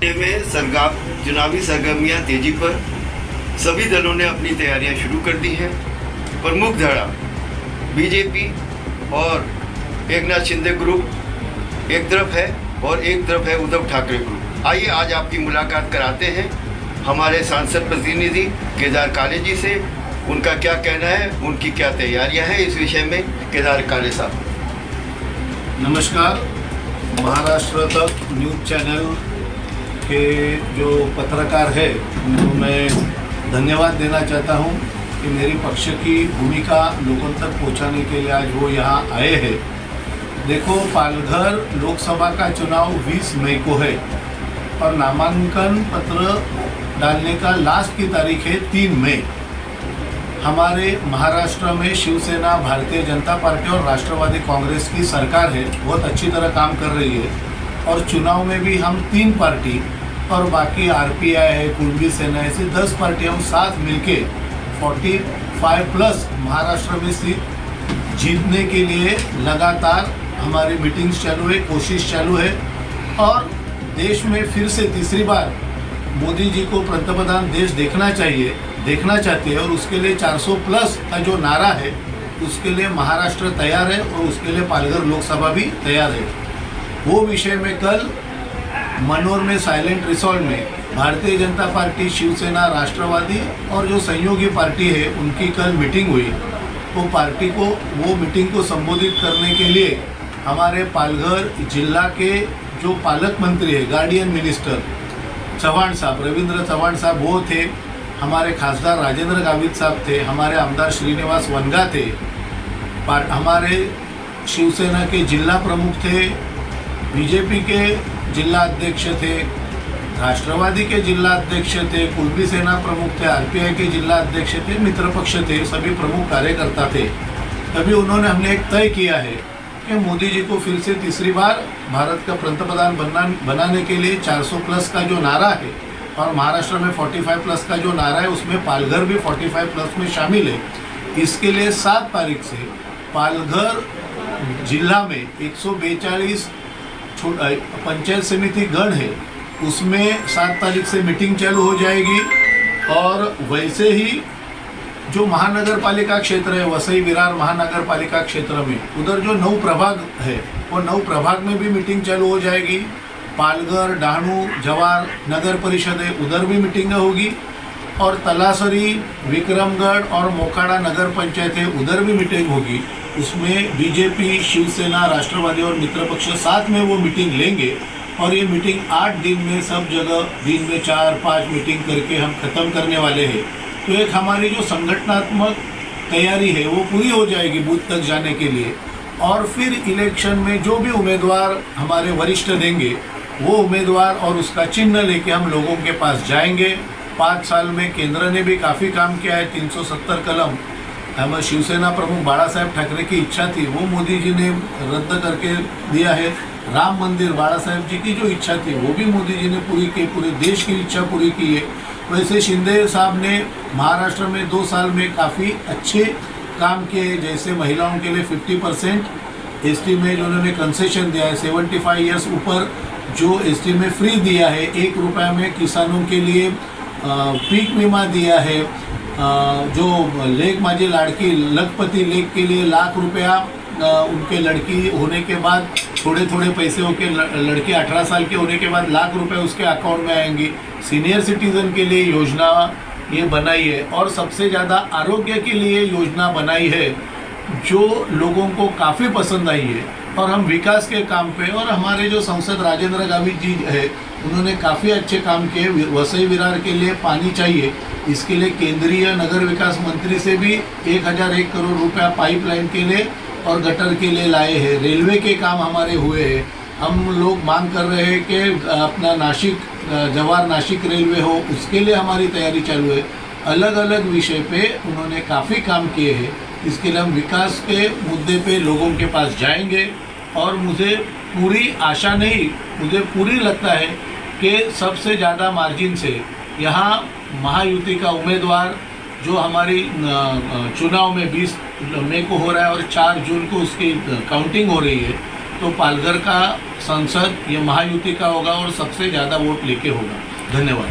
में चुनावी सरगर्मियां तेजी पर। सभी दलों ने अपनी तैयारियां शुरू कर दी हैं। प्रमुख धड़ा बीजेपी और एकनाथ शिंदे ग्रुप एक तरफ है और एक तरफ है उद्धव ठाकरे ग्रुप। आइए आज आपकी मुलाकात कराते हैं हमारे सांसद प्रतिनिधि केदार काले जी से। उनका क्या कहना है, उनकी क्या तैयारियां हैं इस विषय में। केदार काले साहब नमस्कार। महाराष्ट्र तक न्यूज़ चैनल के जो पत्रकार है उनको मैं धन्यवाद देना चाहता हूं कि मेरी पक्ष की भूमिका लोगों तक पहुंचाने के लिए आज वो यहां आए हैं। देखो, पालघर लोकसभा का चुनाव 20 मई को है और नामांकन पत्र डालने का लास्ट की तारीख है 3 मई। हमारे महाराष्ट्र में शिवसेना, भारतीय जनता पार्टी और राष्ट्रवादी कांग्रेस की सरकार है, बहुत अच्छी तरह काम कर रही है। और चुनाव में भी हम 3 पार्टी और बाकी आरपीआई है, कुणबी सेना, ऐसी 10 पार्टी हम साथ मिलके 45+ महाराष्ट्र में सीट जीतने के लिए लगातार हमारी मीटिंग्स चालू है, कोशिश चालू है। और देश में फिर से तीसरी बार मोदी जी को पंतप्रधान देश देखना चाहती है और उसके लिए 400+ का जो नारा है उसके लिए महाराष्ट्र तैयार है और उसके लिए पालघर लोकसभा भी तैयार है। वो विषय में कल मनोर में साइलेंट रिसोर्ट में भारतीय जनता पार्टी, शिवसेना, राष्ट्रवादी और जो सहयोगी पार्टी है उनकी कल मीटिंग हुई। वो मीटिंग को संबोधित करने के लिए हमारे पालघर जिला के जो पालक मंत्री है, गार्डियन मिनिस्टर चव्हाण साहब, रविंद्र चव्हाण साहब वो थे, हमारे खासदार राजेंद्र गावित साहब थे, हमारे आमदार श्रीनिवास वनगा थे, हमारे शिवसेना के जिला प्रमुख थे, बीजेपी के जिला अध्यक्ष थे, राष्ट्रवादी के जिला अध्यक्ष थे, कुणबी सेना प्रमुख थे, आरपीआई के जिला अध्यक्ष थे, मित्र पक्ष थे, सभी प्रमुख कार्यकर्ता थे। तभी हमने एक तय किया है कि मोदी जी को फिर से तीसरी बार भारत का पंतप्रधान बनाने के लिए 400+ का जो नारा है और महाराष्ट्र में 45+ का जो नारा है उसमें पालघर भी 45+ में शामिल है। इसके लिए 7 तारीख से पालघर जिला में 142 पंचायत समिति गण है, उसमें 7 तारीख से मीटिंग चालू हो जाएगी। और वैसे ही जो महानगर पालिका क्षेत्र है, वसई विरार महानगर पालिका क्षेत्र में उधर जो 9 प्रभाग है वो 9 प्रभाग में भी मीटिंग चालू हो जाएगी। पालघर, डहाणू, जवार नगर परिषद है, उधर भी मीटिंग होगी। और तलासरी, विक्रमगढ़ और मोखाड़ा नगर पंचायत है, उधर भी मीटिंग होगी। उसमें बीजेपी, शिवसेना, राष्ट्रवादी और मित्र पक्ष साथ में वो मीटिंग लेंगे। और ये मीटिंग 8 दिन में सब जगह दिन में 4-5 मीटिंग करके हम खत्म करने वाले हैं। तो एक हमारी जो संगठनात्मक तैयारी है वो पूरी हो जाएगी बूथ तक जाने के लिए। और फिर इलेक्शन में जो भी उम्मीदवार हमारे वरिष्ठ देंगे वो उम्मीदवार और उसका चिन्ह लेके हम लोगों के पास जाएंगे। 5 साल में केंद्र ने भी काफ़ी काम किया है। 370 कलम हमारे शिवसेना प्रमुख बाला साहेब ठाकरे की इच्छा थी, वो मोदी जी ने रद्द करके दिया है। राम मंदिर बाला साहेब जी की जो इच्छा थी वो भी मोदी जी ने पूरी की, पूरे देश की इच्छा पूरी की है। वैसे शिंदे साहब ने महाराष्ट्र में 2 साल में काफ़ी अच्छे काम किए, जैसे महिलाओं के लिए 50% एसटी में उन्होंने कंसेशन दिया है, 75 ईयर्स ऊपर जो एसटी में फ्री दिया है, 1 रुपये में किसानों के लिए पीक बीमा दिया है। जो लेक माझी लाड़की लखपति लेक के लिए ₹1,00,000 उनके लड़की होने के बाद थोड़े पैसे होके लड़के 18 साल के होने के बाद ₹1,00,000 उसके अकाउंट में आएंगी। सीनियर सिटीजन के लिए योजना ये बनाई है और सबसे ज़्यादा आरोग्य के लिए योजना बनाई है जो लोगों को काफ़ी पसंद आई है। और हम विकास के काम पे, और हमारे जो सांसद राजेंद्र गावित जी है उन्होंने काफ़ी अच्छे काम किए। वसई विरार के लिए पानी चाहिए, इसके लिए केंद्रीय नगर विकास मंत्री से भी 1001 करोड़ रुपया पाइपलाइन के लिए और गटर के लिए लाए हैं। रेलवे के काम हमारे हुए हैं। हम लोग मांग कर रहे हैं कि अपना जवार नासिक रेलवे हो, उसके लिए हमारी तैयारी चालू है। अलग अलग विषय पे उन्होंने काफ़ी काम किए हैं। इसके लिए हम विकास के मुद्दे पे लोगों के पास जाएंगे। और मुझे पूरी आशा नहीं, मुझे पूरी लगता है कि सबसे ज़्यादा मार्जिन से यहाँ महायुति का उम्मीदवार जो हमारी चुनाव में 20 मई को हो रहा है और 4 जून को उसकी काउंटिंग हो रही है, तो पालघर का संसद ये महायुति का होगा और सबसे ज़्यादा वोट लेके होगा। धन्यवाद।